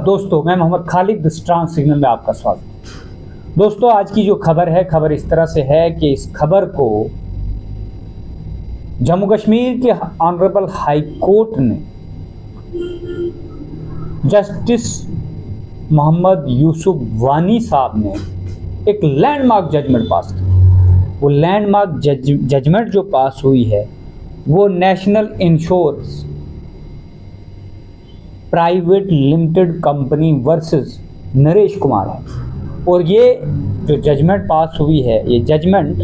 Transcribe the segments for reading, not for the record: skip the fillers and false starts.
दोस्तों, मैं Mohammad Khalid strong signal में आपका स्वागत है। दोस्तों, आज की जो खबर है, खबर इस तरह से है कि इस खबर को जम्मू कश्मीर के ऑनरेबल हाई कोर्ट ने जस्टिस मोहम्मद यूसुफ वानी साहब ने एक लैंडमार्क जजमेंट पास की। वो लैंडमार्क जजमेंट जो पास हुई है वो national insurance private limited company versus Naresh Kumar है। और ये जो जजमेंट पास हुई है, ये जजमेंट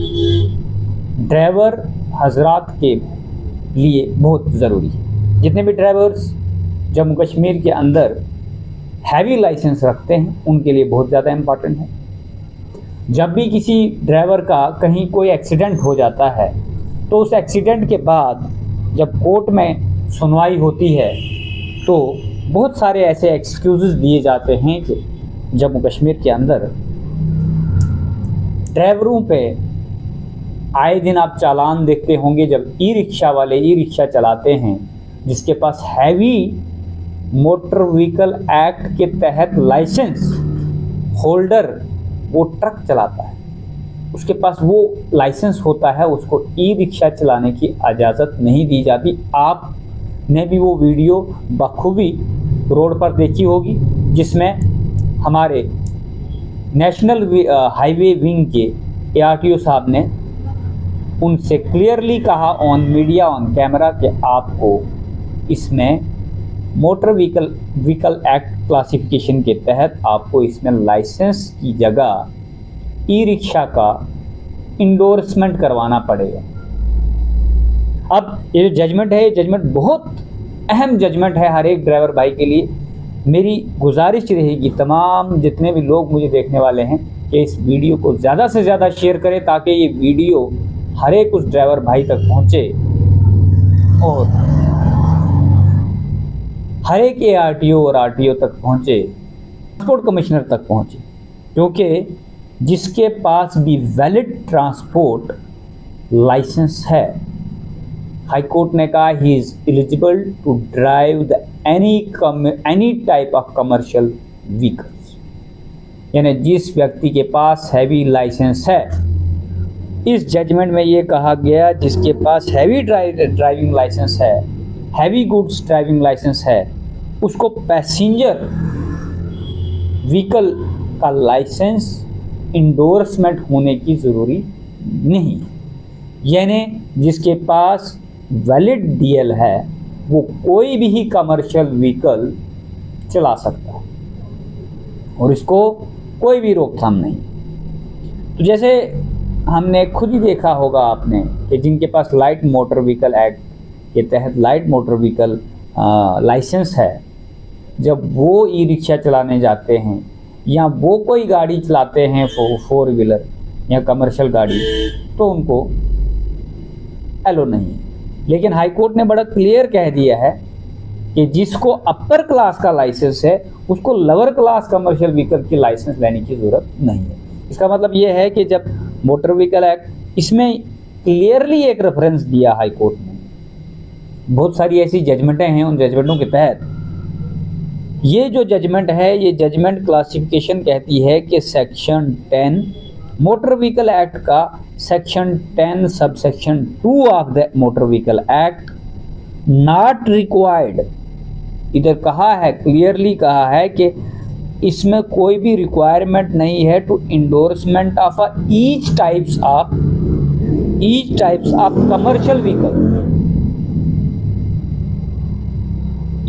ड्राइवर हजरात के लिए बहुत ज़रूरी है। जितने भी ड्राइवर्स जम्मू कश्मीर के अंदर हैवी लाइसेंस रखते हैं उनके लिए बहुत ज़्यादा इम्पॉर्टेंट है। जब भी किसी ड्राइवर का कहीं कोई एक्सीडेंट हो जाता है तो उस एक्सीडेंट के बाद जब कोर्ट में सुनवाई होती है तो बहुत सारे ऐसे एक्सक्यूज़ दिए जाते हैं कि जम्मू कश्मीर के अंदर ड्राइवरों पे आए दिन आप चालान देखते होंगे। जब ई रिक्शा वाले ई रिक्शा चलाते हैं जिसके पास हैवी मोटर व्हीकल एक्ट के तहत लाइसेंस होल्डर वो ट्रक चलाता है, उसके पास वो लाइसेंस होता है, उसको ई रिक्शा चलाने की इजाज़त नहीं दी जाती। आपने भी वो वीडियो बखूबी रोड पर देखी होगी जिसमें हमारे नेशनल हाईवे विंग के ARTO साहब ने उनसे क्लियरली कहा ऑन मीडिया ऑन कैमरा कि आपको इसमें मोटर व्हीकल एक्ट क्लासिफिकेशन के तहत आपको इसमें लाइसेंस की जगह ई रिक्शा का इंडोर्समेंट करवाना पड़ेगा। अब ये जो जजमेंट है, ये जजमेंट बहुत अहम जजमेंट है हर एक ड्राइवर भाई के लिए। मेरी गुजारिश रहेगी तमाम जितने भी लोग मुझे देखने वाले हैं कि इस वीडियो को ज़्यादा से ज़्यादा शेयर करें ताकि ये वीडियो हर एक उस ड्राइवर भाई तक पहुँचे और हर एक ARTO और RTO तक पहुँचे, ट्रांसपोर्ट कमिश्नर तक पहुँचे। क्योंकि जिसके पास भी वैलिड ट्रांसपोर्ट लाइसेंस है, हाई कोर्ट ने कहा he is eligible to drive the any type of commercial vehicles. यानी जिस व्यक्ति के पास हैवी लाइसेंस है, इस जजमेंट में ये कहा गया जिसके पास हैवी ड्राइविंग लाइसेंस है, हैवी गुड्स ड्राइविंग लाइसेंस है, उसको पैसेंजर व्हीकल का लाइसेंस इंडोर्समेंट होने की ज़रूरी नहीं। यानी जिसके पास वैलिड DL है वो कोई भी कमर्शियल व्हीकल चला सकता है और इसको कोई भी रोकथाम नहीं। तो जैसे हमने खुद ही देखा होगा आपने कि जिनके पास लाइट मोटर व्हीकल एक्ट के तहत लाइट मोटर व्हीकल लाइसेंस है, जब वो ई रिक्शा चलाने जाते हैं या वो कोई गाड़ी चलाते हैं फोर व्हीलर या कमर्शियल गाड़ी, तो उनको एलो नहीं है। लेकिन हाई कोर्ट ने बड़ा क्लियर कह दिया है कि जिसको अपर क्लास का लाइसेंस है उसको लोअर क्लास कमर्शियल व्हीकल की लाइसेंस लेने की ज़रूरत नहीं है। इसका मतलब ये है कि जब मोटर व्हीकल एक्ट, इसमें क्लियरली एक रेफरेंस दिया हाई कोर्ट ने। बहुत सारी ऐसी जजमेंटें हैं, उन जजमेंटों के तहत ये जो जजमेंट है, ये जजमेंट क्लासिफिकेशन कहती है कि सेक्शन 10 मोटर व्हीकल एक्ट का section 10 subsection 2 of the motor vehicle act not required. इधर कहा है, क्लियरली कहा है कि इसमें कोई भी रिक्वायरमेंट नहीं है to endorsement of each types of commercial vehicle.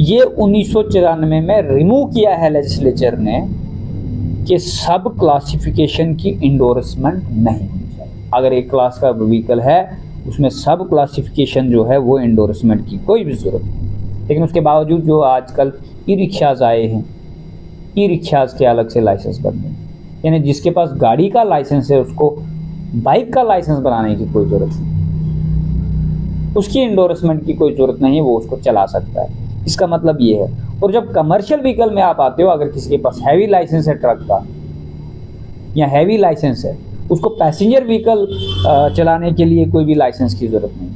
ये 1994 में रिमूव किया है लेजिस्लेचर ने कि सब क्लासिफिकेशन की इंडोर्समेंट नहीं होनी चाहिए। अगर एक क्लास का व्हीकल है उसमें सब क्लासिफिकेशन जो है वो इंडोर्समेंट की कोई भी ज़रूरत नहीं। लेकिन उसके बावजूद जो आजकल ई रिक्शाज आए हैं, ई रिक्शाज के अलग से लाइसेंस बनते हैं। यानी जिसके पास गाड़ी का लाइसेंस है उसको बाइक का लाइसेंस बनाने की कोई ज़रूरत नहीं, उसकी इंडोर्समेंट की कोई ज़रूरत नहीं है, वो उसको चला सकता है। इसका मतलब ये है। और जब कमर्शियल व्हीकल में आप आते हो, अगर किसी के पास हैवी लाइसेंस है ट्रक का या हैवी लाइसेंस है, उसको पैसेंजर व्हीकल चलाने के लिए कोई भी लाइसेंस की ज़रूरत नहीं,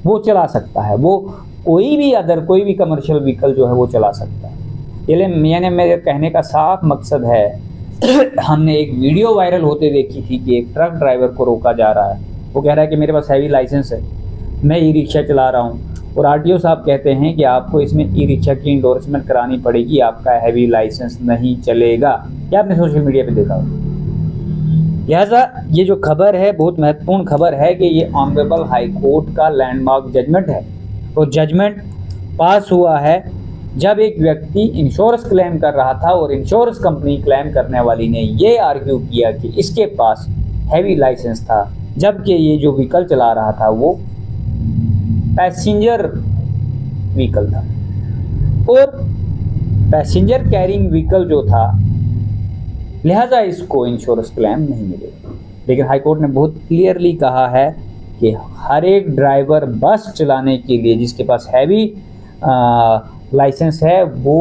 वो चला सकता है। वो कोई भी कमर्शियल व्हीकल जो है वो चला सकता है। यानी मेरे कहने का साफ मकसद है हमने एक वीडियो वायरल होते देखी थी कि एक ट्रक ड्राइवर को रोका जा रहा है, वो कह रहा है कि मेरे पास हैवी लाइसेंस है, मैं ई रिक्शा चला रहा हूँ, और आरटीओ साहब कहते हैं कि आपको इसमें ई रिक्शा की इंडोर्समेंट करानी पड़ेगी, आपका हैवी लाइसेंस नहीं चलेगा। क्या आपने सोशल मीडिया पे देखा हो? लिहाजा ये जो खबर है बहुत महत्वपूर्ण खबर है कि ये ऑनरेबल हाई कोर्ट का लैंडमार्क जजमेंट है, और जजमेंट पास हुआ है जब एक व्यक्ति इंश्योरेंस क्लेम कर रहा था और इंश्योरेंस कंपनी क्लेम करने वाली ने ये आर्ग्यू किया कि इसके पास हैवी लाइसेंस था, जबकि ये जो व्हीकल चला रहा था वो पैसेंजर व्हीकल था, और पैसेंजर कैरिंग व्हीकल जो था, लिहाजा इसको इंश्योरेंस क्लेम नहीं मिलेगा। लेकिन हाई कोर्ट ने बहुत क्लियरली कहा है कि हर एक ड्राइवर बस चलाने के लिए जिसके पास हैवी लाइसेंस है वो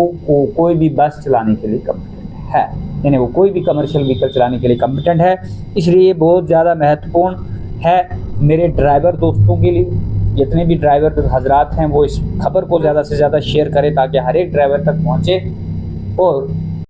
कोई भी बस चलाने के लिए कम्पिटेंट है, यानी वो कोई भी कमर्शियल व्हीकल चलाने के लिए कम्पिटेंट है। इसलिए ये बहुत ज़्यादा महत्वपूर्ण है मेरे ड्राइवर दोस्तों के लिए। जितने भी ड्राइवर हजरात हैं वो इस खबर को ज़्यादा से ज़्यादा शेयर करें ताकि हर एक ड्राइवर तक पहुँचे और